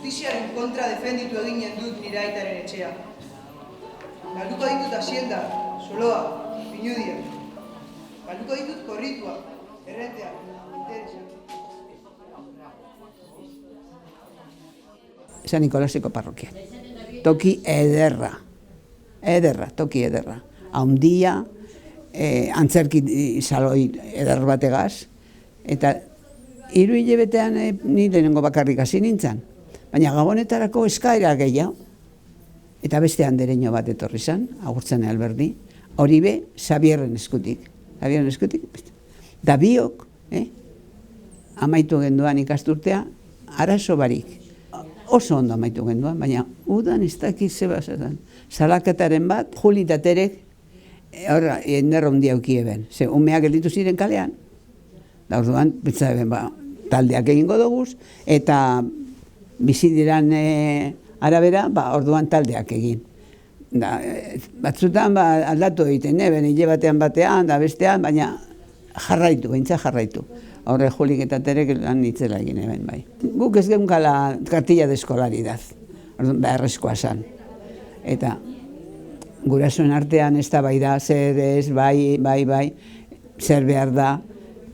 justiziaren kontra defenditu eginen dut nire aitaren etxea. Galduko ditut Hacienda, Soloa, Pinudia. Galduko ditut korritua, errentea, interesa. San Nikolaseko parrokia. Toki ederra. Toki ederra. Haundia, antzerki saloi eder bategaz, eta 3 hilabetean ni lehenengo bakarrik hasi nintzen. Baina gabonetarako eskaera gehiago. Eta beste andereño bat etorri zen, Agurtzane Alberdi, hori be, Xabierren eskutik. Da biok, amaitu genduan ikasturtea, arazo barik. Oso ondo amaitu genduan, baina udan ez dakit zebazatan. Salaketaren bat, Juli eta Terek, horra, ender handia eukieben. Ze, umeak gelditu ziren kalean. Da orduan, betzaben, taldeak egingo doguz, eta bizi diran arabera, orduan taldeak egin. Batzutan aldatu egiten, ben hile batean, da bestean, baina jarraitu. Horre Julik eta Terek lan nitzela egin eben, bai. Guk ez geunkala kartilla de eskolaridad, beharrezkoa zan. Eta gurasoen artean ez da bai da, zer ez, bai, zer behar da.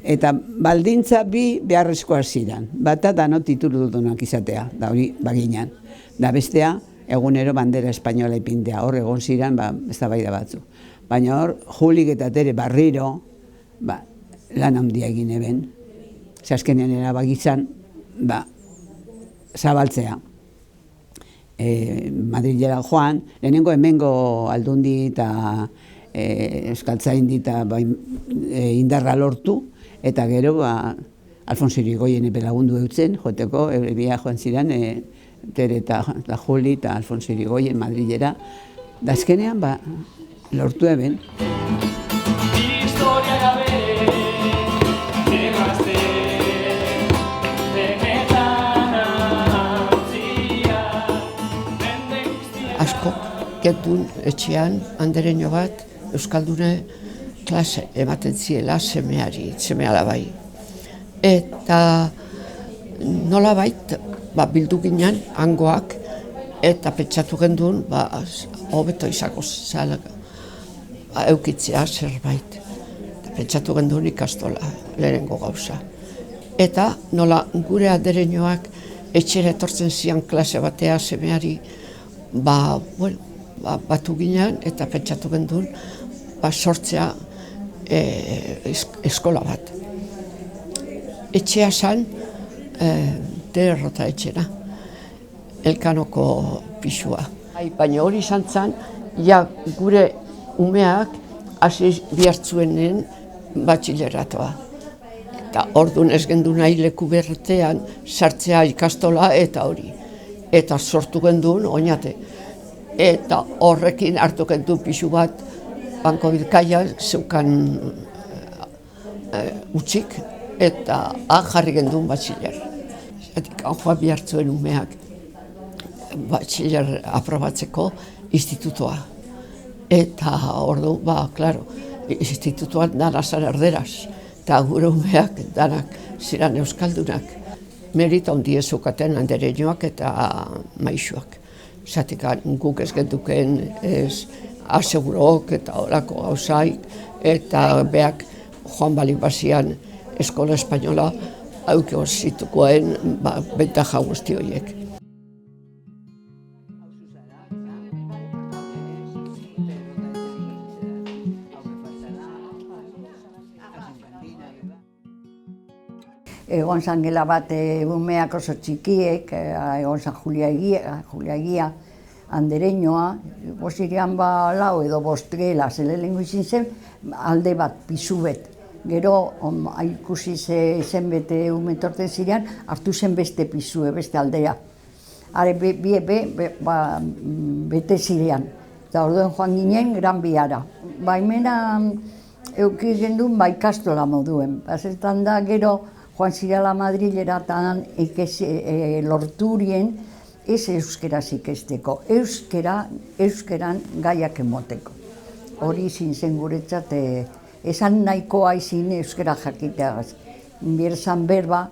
Eta baldintza bi beharrezkoa ziren. Bata dano titulu dutunak izatea, da hori baginan. Da bestea, egunero bandera espainola ipintea, hor egon ziren, ez da bai da batzu. Baina hor, Julik eta Tere barriro, lan handia egin eben. Azkenean erabakitzan, zabaltzea. Madrilera joan, lehenengo hemengo aldundi eta euskaltzaindi eta indarra lortu, eta gero Alfonso Irigoyen lagundu eutzen, joteko, bia joan ziren, Tere eta Juli eta Alfonso Irigoyen Madrilera, da azkenean lortu eben. Asko, getun etxean, andereño bat, euskaldune klase ematen ziela semeala bai. Eta nola bait, bildu ginen, hangoak, eta pentsatu gendun, hobeto izako eukitzea zerbait. Pentsatu gendun ikastola, lehenengo gauza. Eta nola gure andereñoak etxera etortzen zian klase batea semeari, batu ginen eta pentsatu gendun sortzea eskola bat. Etxea zan, derrota etxera, Elkanoko pisua. Baina hori izan zen, gure umeak hasi bihartzuenen batxileratoa. Eta orduan ez gendun nahi leku bertean sartzea ikastola eta hori. Eta sortu gendun, oinate. Eta horrekin hartu gendun pixu bat, Banko Bizkaia zeukan utzik, eta jarri gendun batxiler. Zatik, joan bihartzuen umeak batxiler aprobatzeko institutoa. Eta orduan, klaro, institutoan dana zan erderaz. Eta gure umeak danak ziren euskaldunak. Merita handia zeukaten andereñoak eta maisuak. Zatik, guk ez genduken asegurok eta horako gauzaik, eta beak joan balik bazian eskola espainola haukio zitukoen bentaja guzti horiek. Egon zan gela bat umeak oso txikiek, egon zan Julia Egia, andereñoa, bosirian lau edo bostgela, zelelengo izin zen, alde bat, pisubet. Gero, ikusi zen bete umetorten zirean, hartu zen beste pisue, beste aldea. Hare, bete zirean. Eta orduen joan ginen, Gran Biara. Baimena, euki gendun, ikastola moduen. Bazetan da, gero, joan zirela Madrilera eta lorturien ez euskeraz ikesteko, euskeran gaiak emoteko. Hori izin zen guretzat, esan nahikoa izin euskera jakiteagaz. Bierzan berba,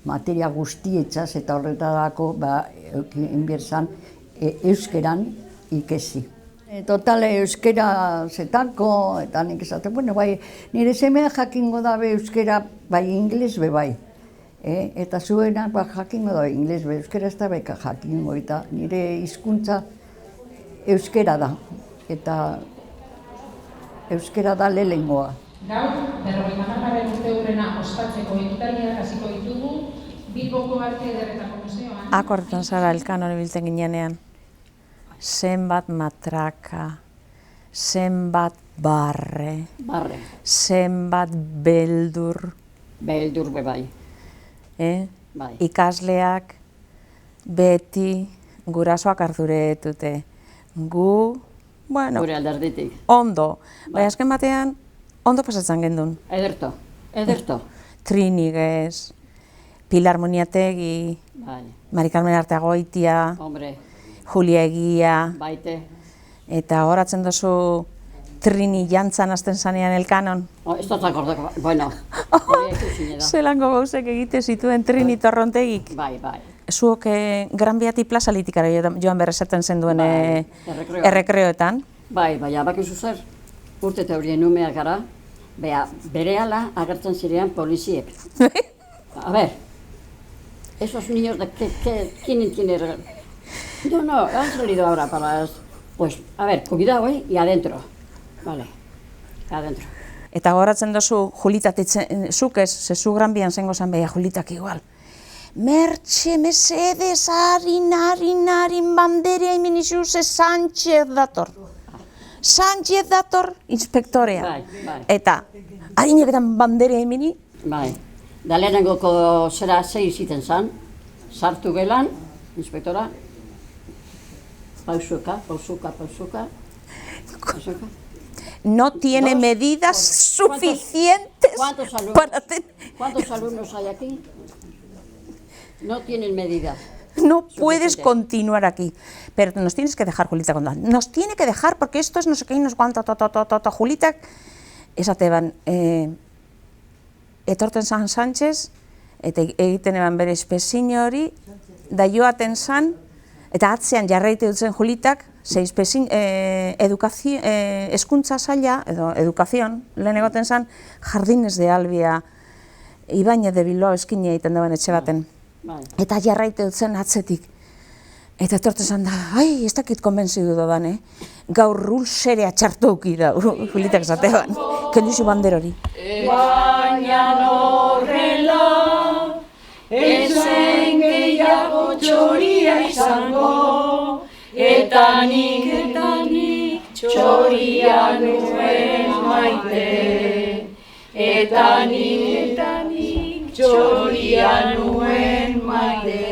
materia guztietzaz eta horretarako egin berzan euskeran ikesi. Total euskera zetako, eta nik esate, bueno, bai, nire semea jakingo dabe euskera, bai, ingles be bai. Eta zuena, jakingo dabe ingles be, euskera ez da beka jakingo, eta nire hizkuntza euskera da, eta euskera da lehengoa. Gaur, 50. urte hurrena ospatzeko ekitaldiak hasiko ditugu Bilboko Arte Ederretako Museoan. Akordetan zara Elkanon ibiltzen ginenean. Zenbat matraka, zenbat barre, zenbat beldur. Beldur be bai. Bai. Ikasleak beti gurasoak ardure dute. Gu, bueno, Gure alderditik. ondo. Bai, azken batean, ondo pasatzen gendun. Ederto. Triniguez, Pilar Muniategi, Bai. Mari Carmen Arteagoitia, Hombre, Julia Egia, baite. eta horatzen duzu Trini jantzan hasten zanean Elkanon. Ez dut akordako, bueno, hori ikusi da. Zelango gauzek egite zituen Trini Torrontegik. Bai. Zuok Gran Beati plaza litikara joan berrezaten zenduen errekreoan. errekreoetan. Bai, abakizu zer, urte eta horien umeak gara, berehala agertzen zirean poliziek. A ver, esos niños de ¿quién tiene? No, han salido ahora para... Pues, a ver, cuidado, y adentro. Vale, adentro. Eta goratzen duzu Julitak zuk ez, zezu Gran Bian zengo zan beha Julitak igual. Mertxe, mesedez, harin banderea imenizu ze Sánchez dator. Sánchez dator, inspektorea. Bai. Eta, harineketan banderea imeni, Bai, da lehenengoko zera zei ziten zan, sartu gelan, inspektora, pausuka. no tiene medidas suficientes para tener... ¿Cuántos alumnos hay aquí? No tienen medidas. No puedes continuar aquí, pero nos tienes que dejar, Julita, nos tiene que dejar porque esto es no sé qué, no sé cuánto, Julita, esateban, etorten zan Sánchez, eta egiten eban bere espezin hori, da joaten zan, eta atzean jarraite dutzen Julitak, ze espezin, eskuntza zaila, edo edukazion, lehen egoten zan, Jardines de Albia, Ibañez de Bilbao eskine egiten dagoen etxe baten. Eta jarraite dutzen atzetik. Eta etorten zan da, ai, ez dakit konbentzidu dodan, gaur rulserea txartuki da, Julitak esatean, kenduzu bander hori. Baina horrela, ezen gehiago txoria izango, eta nik txoria nuen maite. Eta nik txoria nuen maite.